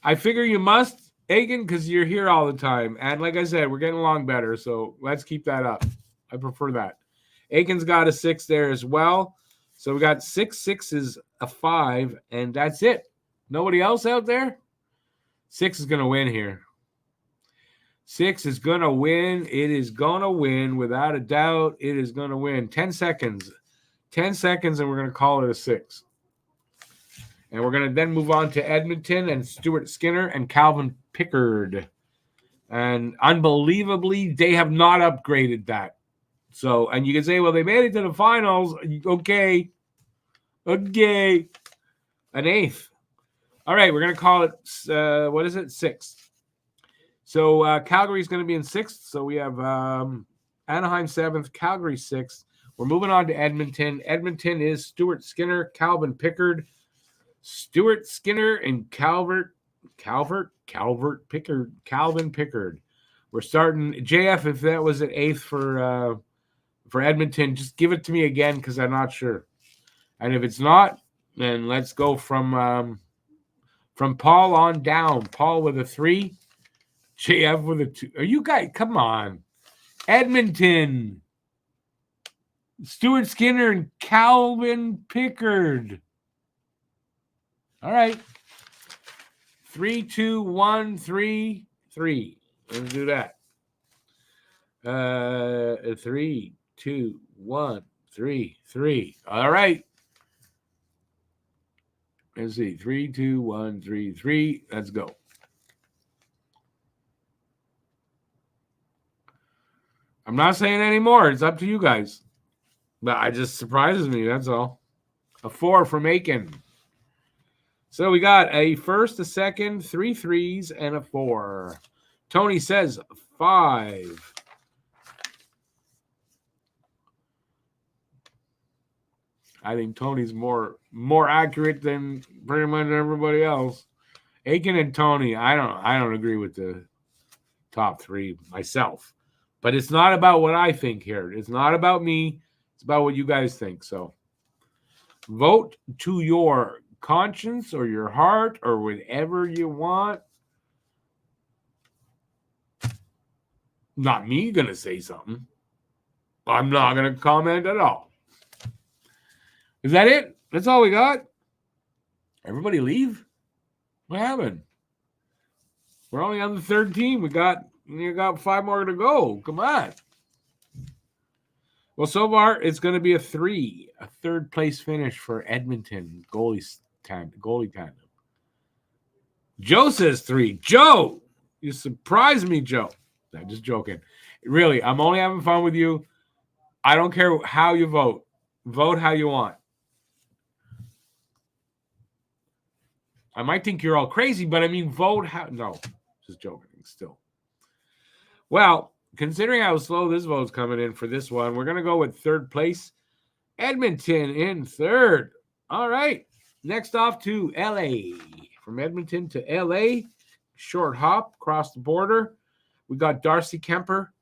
I figure you must, Aiken, because you're here all the time. And like I said, we're getting along better. So let's keep that up. I prefer that. Aiken's got a 6 there as well. So we got 6 6s, a 5, and that's it. Nobody else out there? 6 is going to win here. 6 is going to win. It is going to win without a doubt. It is going to win. 10 seconds. 10 seconds, and we're going to call it a 6. And we're going to then move on to Edmonton and Stuart Skinner and Calvin Pickard. And unbelievably, they have not upgraded that. So, and you can say, well, they made it to the finals. Okay. An 8th. All right, we're going to call it, what is it? 6th. So Calgary's going to be in 6th. So we have Anaheim 7th, Calgary 6th. We're moving on to Edmonton. Edmonton is Stuart Skinner, Calvin Pickard. Stuart Skinner and Calvin Pickard. We're starting JF. If that was an 8th for Edmonton, just give it to me again because I'm not sure. And if it's not, then let's go from Paul on down. Paul with a 3, JF with a 2. Are you guys? Come on, Edmonton. Stuart Skinner and Calvin Pickard. All right. 3, 2, 1, 3, 3. Let's do that. 3, 2, 1, 3, 3. All right. Let's see. 3, 2, 1, 3, 3. Let's go. I'm not saying any more. It's up to you guys. But it just surprises me. That's all. A 4 from Aiken. So we got a 1st, a 2nd, 3 3s, and a 4. Tony says 5. I think Tony's more accurate than pretty much everybody else. Aiken and Tony, I don't agree with the top 3 myself. But it's not about what I think here. It's not about me. It's about what you guys think. So vote to your conscience or your heart or whatever you want. Not me gonna say something. I'm not gonna comment at all. Is that it? That's all we got? Everybody leave? What happened? We're only on the 3rd team. You got 5 more to go. Come on. Well, so far it's going to be a 3, a 3rd place finish for Edmonton goalie tandem. Joe says 3. Joe, you surprised me, Joe. I'm just joking. Really, I'm only having fun with you. I don't care how you vote. Vote how you want. I might think you're all crazy, but I mean, vote how. No, just joking still. Well, considering how slow this vote's coming in for this one, we're going to go with 3rd place. Edmonton in 3rd. All right. Next off to LA. From Edmonton to LA. Short hop across the border. We got Darcy Kemper.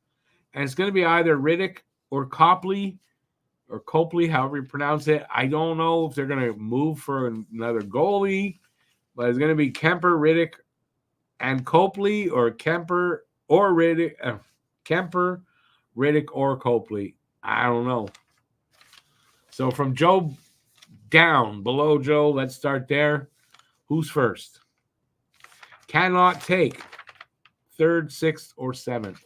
And it's going to be either Riddick or Copley, however you pronounce it. I don't know if they're going to move for another goalie. But it's going to be Kemper, Riddick, and Copley, or Kemper or Riddick. Kemper, Riddick, or Copley. I don't know. So from Joe down, below Joe, let's start there. Who's first? Cannot take 3rd, 6th, or 7th.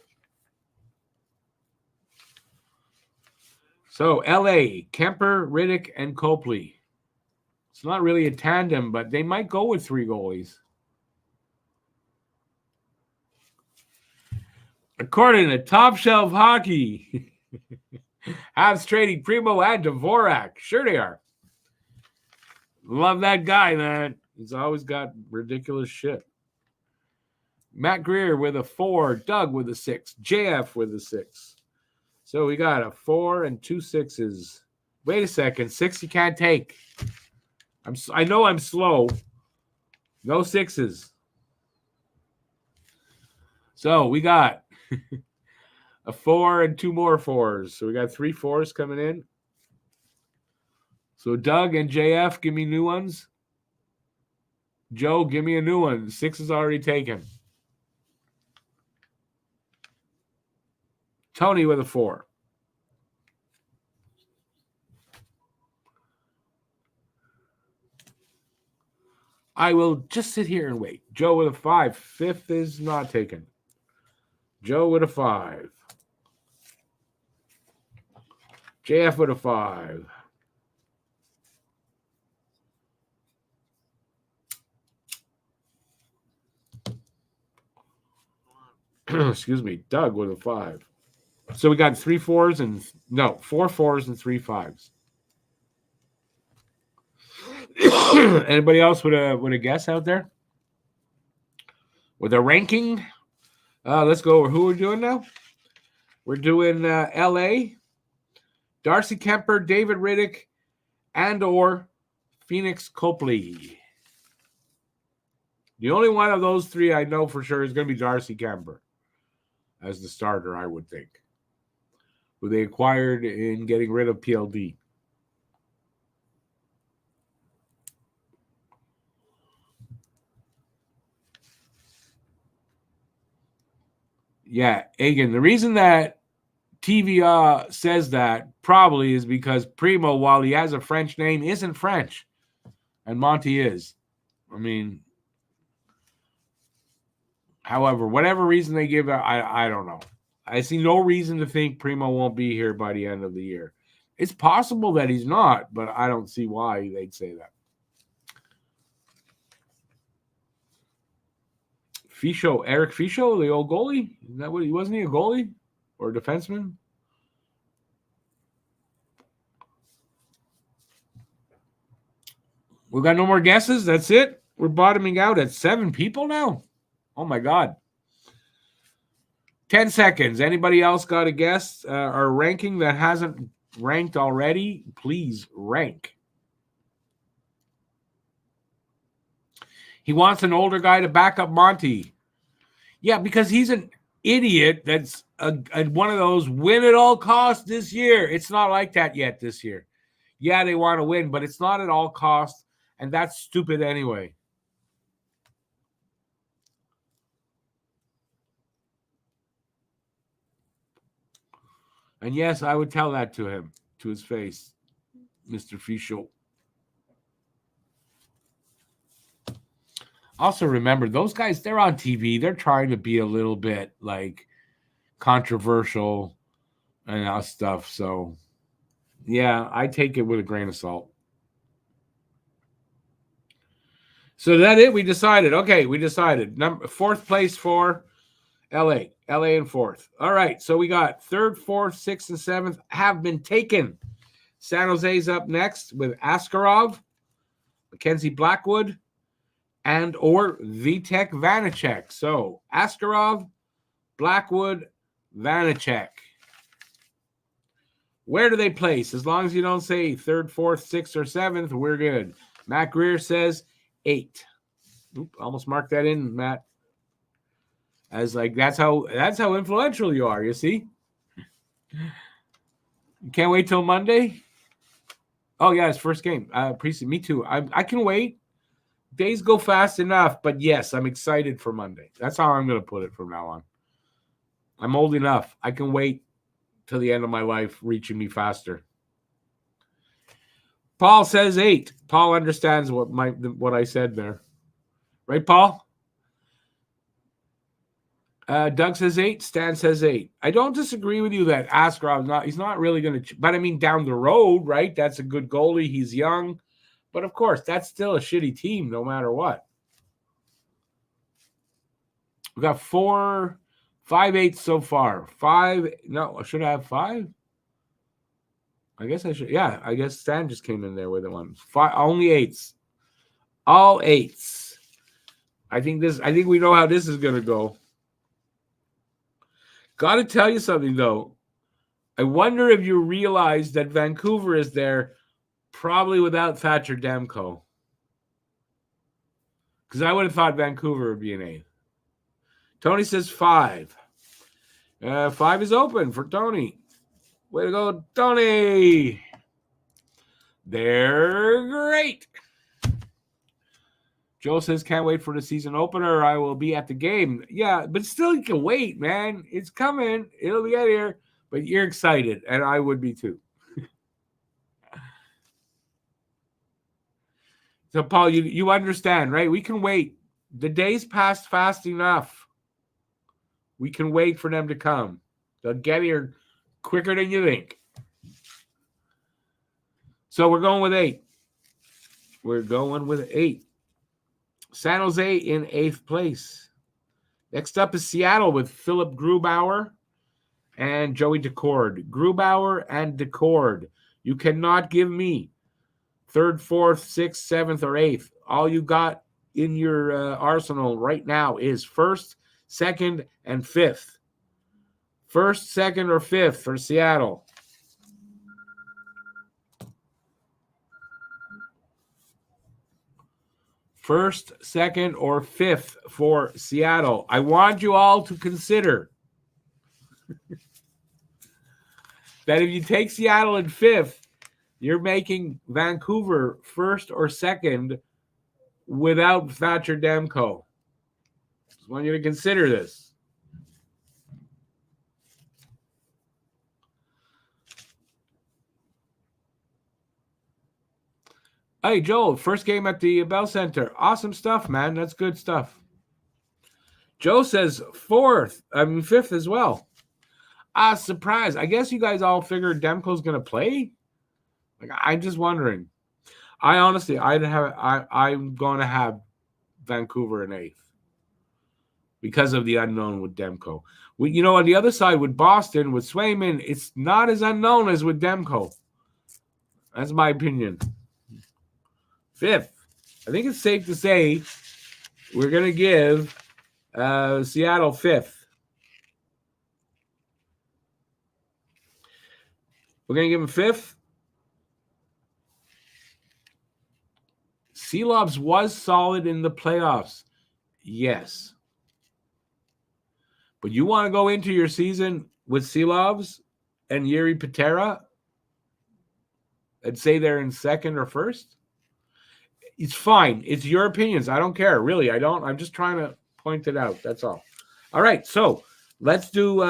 So LA, Kemper, Riddick, and Copley. It's not really a tandem, but they might go with 3 goalies. According to Top Shelf Hockey, Habs trading Primo and Dvorak. Sure they are. Love that guy, man. He's always got ridiculous shit. Matt Greer with a 4. Doug with a 6. JF with a 6. So we got a 4 and 2 6s. Wait a second. 6 you can't take. I know I'm slow. No 6s. So we got a 4 and 2 more 4s. So we got 3 4s coming in. So Doug and JF, give me new ones. Joe, give me a new one. 6 is already taken. Tony with a 4. I will just sit here and wait. Joe with a 5. 5th is not taken. Joe with a 5. JF with a 5. Excuse me. Doug with a 5. So we got 3 4s and 4 4s and 3 5s. Anybody else with a guess out there? With a ranking? Let's go over who we're doing now. We're doing LA, Darcy Kemper, David Riddick, and or Phoenix Copley. The only one of those three I know for sure is going to be Darcy Kemper as the starter, I would think, who they acquired in getting rid of PLD. Yeah, Egan, the reason that TVA says that probably is because Primo, while he has a French name, isn't French. And Monty is. I mean, however, whatever reason they give, I don't know. I see no reason to think Primo won't be here by the end of the year. It's possible that he's not, but I don't see why they'd say that. Ficho, Eric Ficho, the old goalie? Is that what he wasn't he a goalie or a defenseman? We got no more guesses. That's it. We're bottoming out at 7 people now. Oh my God. 10 seconds. Anybody else got a guess or ranking that hasn't ranked already? Please rank. He wants an older guy to back up Monty. Yeah, because he's an idiot that's one of those win at all costs this year. It's not like that yet this year. Yeah, they want to win, but it's not at all costs, and that's stupid anyway. And yes, I would tell that to him, to his face, Mr. Fischel. Also, remember, those guys, they're on TV. They're trying to be a little bit, like, controversial and stuff. So, yeah, I take it with a grain of salt. So, is that it? We decided. Okay, we decided. Fourth place for LA. LA in fourth. All right, so we got third, fourth, sixth, and seventh have been taken. San Jose's up next with Askarov, Mackenzie Blackwood, and or Vitek Vanacek. So Askarov, Blackwood, Vanacek. Where do they place? As long as you don't say third, fourth, sixth, or seventh, we're good. Matt Greer says 8. Oop, almost marked that in, Matt. As like that's how influential you are. You see. You can't wait till Monday. Oh yeah, it's first game. Me too. I can wait. Days go fast enough, but yes, I'm excited for Monday. That's how I'm going to put it from now on. I'm old enough. I can wait till the end of my life, reaching me faster. Paul says 8. Paul understands what I said there. Right, Paul? Doug says 8. Stan says 8. I don't disagree with you that Askarov he's not really going to, but I mean, down the road, right? That's a good goalie. He's young. But of course, that's still a shitty team no matter what. We got 5 8s so far. 5. No, should I have 5? I guess I should. Yeah, I guess Stan just came in there with the one. 5, only 8s. All 8s. I think we know how this is going to go. Got to tell you something, though. I wonder if you realize that Vancouver is there probably without Thatcher Demko. Because I would have thought Vancouver would be an 8. Tony says 5. 5 is open for Tony. Way to go, Tony. They're great. Joe says, can't wait for the season opener. I will be at the game. Yeah, but still you can wait, man. It's coming. It'll be out here. But you're excited, and I would be too. So, Paul, you understand, right? We can wait. The days passed fast enough. We can wait for them to come. They'll get here quicker than you think. So we're going with 8. We're going with 8. San Jose in 8th place. Next up is Seattle with Philip Grubauer and Joey Decord. Grubauer and Decord. You cannot give me 3rd, 4th, 6th, 7th, or 8th. All you got in your arsenal right now is 1st, 2nd, and 5th. First, second, or fifth for Seattle? First, second, or fifth for Seattle. I want you all to consider that if you take Seattle in fifth, you're making Vancouver first or second without Thatcher Demko. Just want you to consider this. Hey, Joel, first game at the Bell Center. Awesome stuff, man. That's good stuff. Joe says fifth as well. Surprise. I guess you guys all figured Demko's going to play? Like, I'm just wondering. I'm going to have Vancouver in eighth because of the unknown with Demko. On the other side with Boston, with Swayman, it's not as unknown as with Demko. That's my opinion. Fifth. I think it's safe to say we're going to give Seattle fifth. We're going to give him fifth. Seelobs was solid in the playoffs. Yes. But you want to go into your season with Seelobs and Yuri Patera and say they're in second or first? It's fine. It's your opinions. I don't care. Really, I don't. I'm just trying to point it out. That's all. All right. So let's do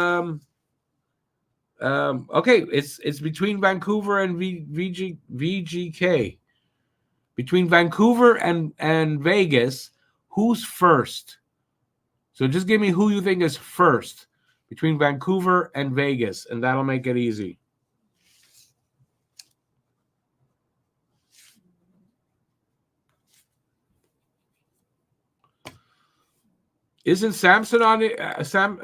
okay. It's between Vancouver and VGK. Between Vancouver and Vegas, who's first? So just give me who you think is first between Vancouver and Vegas, and that'll make it easy. Isn't Samson on it? Swayman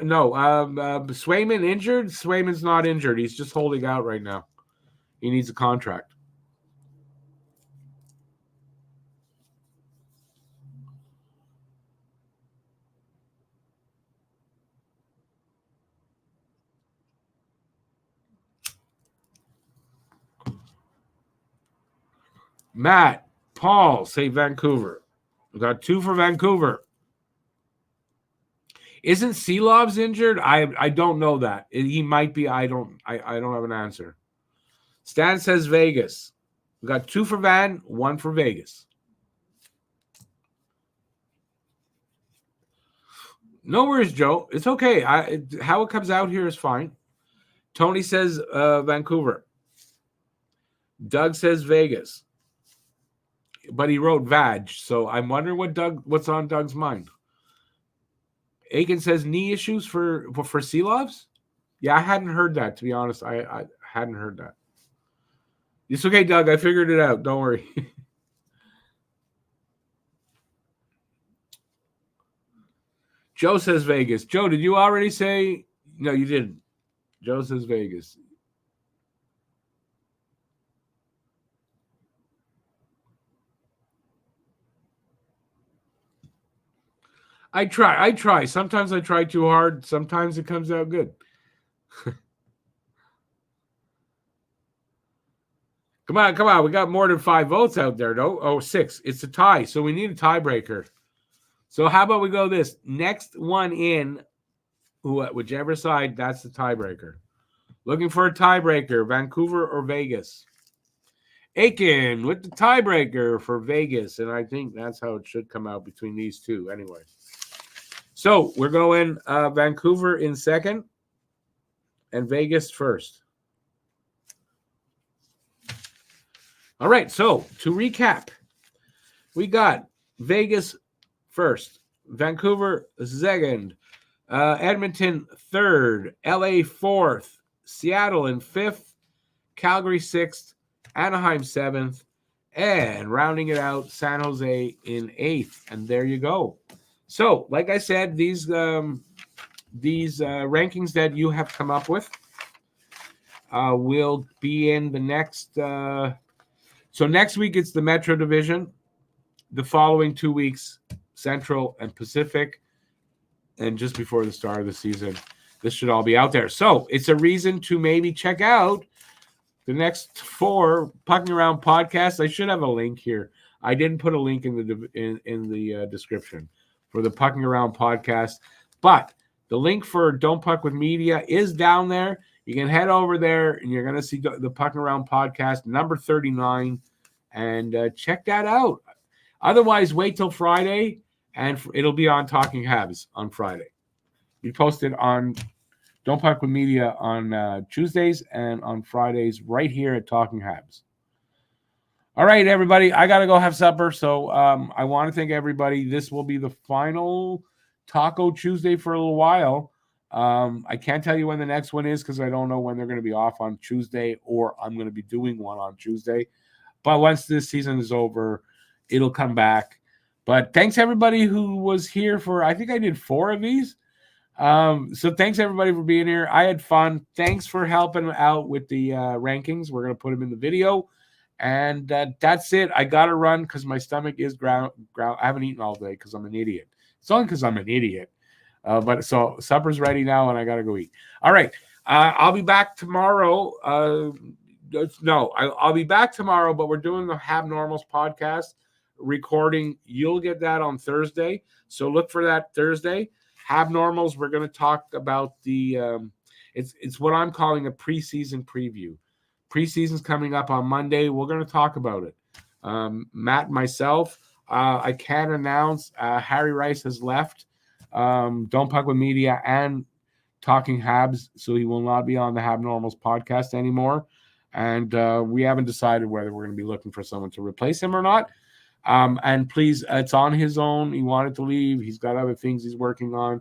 injured? Swayman's not injured. He's just holding out right now. He needs a contract. Matt, Paul, say Vancouver. We got two for Vancouver. Isn't Seelobs injured? I don't know that. He might be. I don't have an answer. Stan says Vegas. We got two for Van, one for Vegas. No worries, Joe. It's okay. How it comes out here is fine. Tony says Vancouver. Doug says Vegas. But he wrote Vag, so I'm wondering what's on Doug's mind. Aiken says knee issues for Seelobs? Yeah, I hadn't heard that, to be honest. I hadn't heard that. It's okay, Doug. I figured it out. Don't worry. Joe says Vegas. Joe, did you already say? No, you didn't. Joe says Vegas. I try. Sometimes I try too hard. Sometimes it comes out good. Come on. We got more than 5 votes out there, though. Oh, 6. It's a tie, so we need a tiebreaker. So how about we go this? Next one in, whichever side, that's the tiebreaker. Looking for a tiebreaker, Vancouver or Vegas? Aiken with the tiebreaker for Vegas, and I think that's how it should come out between these two anyway. So we're going Vancouver in second and Vegas first. All right, so to recap, we got Vegas first, Vancouver second, Edmonton third, LA fourth, Seattle in fifth, Calgary sixth, Anaheim seventh, and rounding it out, San Jose in eighth. And there you go. So, like I said, these rankings that you have come up with will be in the next. So next week it's the Metro Division. The following 2 weeks, Central and Pacific, and just before the start of the season, this should all be out there. So it's a reason to maybe check out the next 4 Pucking Around podcasts. I should have a link here. I didn't put a link in the description for the Pucking Around podcast, but the link for Don't Puck with Media is down there. You can head over there, and you're going to see the Pucking Around podcast, number 39, and check that out. Otherwise, wait till Friday, and it'll be on Talking Habs on Friday. We posted on Don't Puck with Media on Tuesdays and on Fridays right here at Talking Habs. All right, everybody, I got to go have supper. So I want to thank everybody. This will be the final Taco Tuesday for a little while. I can't tell you when the next one is because I don't know when they're going to be off on Tuesday, or I'm going to be doing one on Tuesday. But once this season is over, it'll come back. But thanks, everybody who was here for, I think I did 4 of these. So thanks everybody for being here. I had fun. Thanks for helping out with the rankings. We're going to put them in the video, and that's it. I got to run because my stomach is ground. I haven't eaten all day because I'm an idiot. It's only because I'm an idiot. But so supper's ready now, and I got to go eat. All right. I'll be back tomorrow. I'll be back tomorrow, but we're doing the Hab Normals podcast recording. You'll get that on Thursday. So look for that Thursday. Hab Normals, we're going to talk about the it's what I'm calling a preseason preview. Preseason's coming up on Monday. We're going to talk about it. Matt and myself, I can announce Harry Rice has left Don't Puck with Media and Talking Habs, so he will not be on the Hab Normals podcast anymore. And we haven't decided whether we're going to be looking for someone to replace him or not. And please, it's on his own. He wanted to leave. He's got other things he's working on.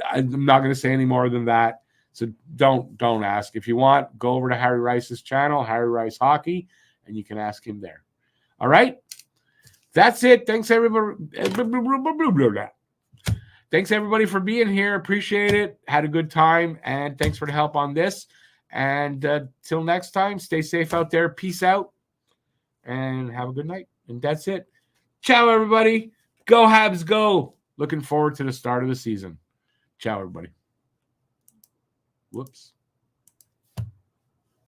I'm not going to say any more than that. So don't ask. If you want, go over to Harry Rice's channel, Harry Rice Hockey, and you can ask him there. All right? That's it. Thanks, everybody. Thanks, everybody, for being here. Appreciate it. Had a good time. And thanks for the help on this. And till next time, stay safe out there. Peace out. And have a good night. And that's it. Ciao, everybody. Go Habs, go. Looking forward to the start of the season. Ciao, everybody. Whoops.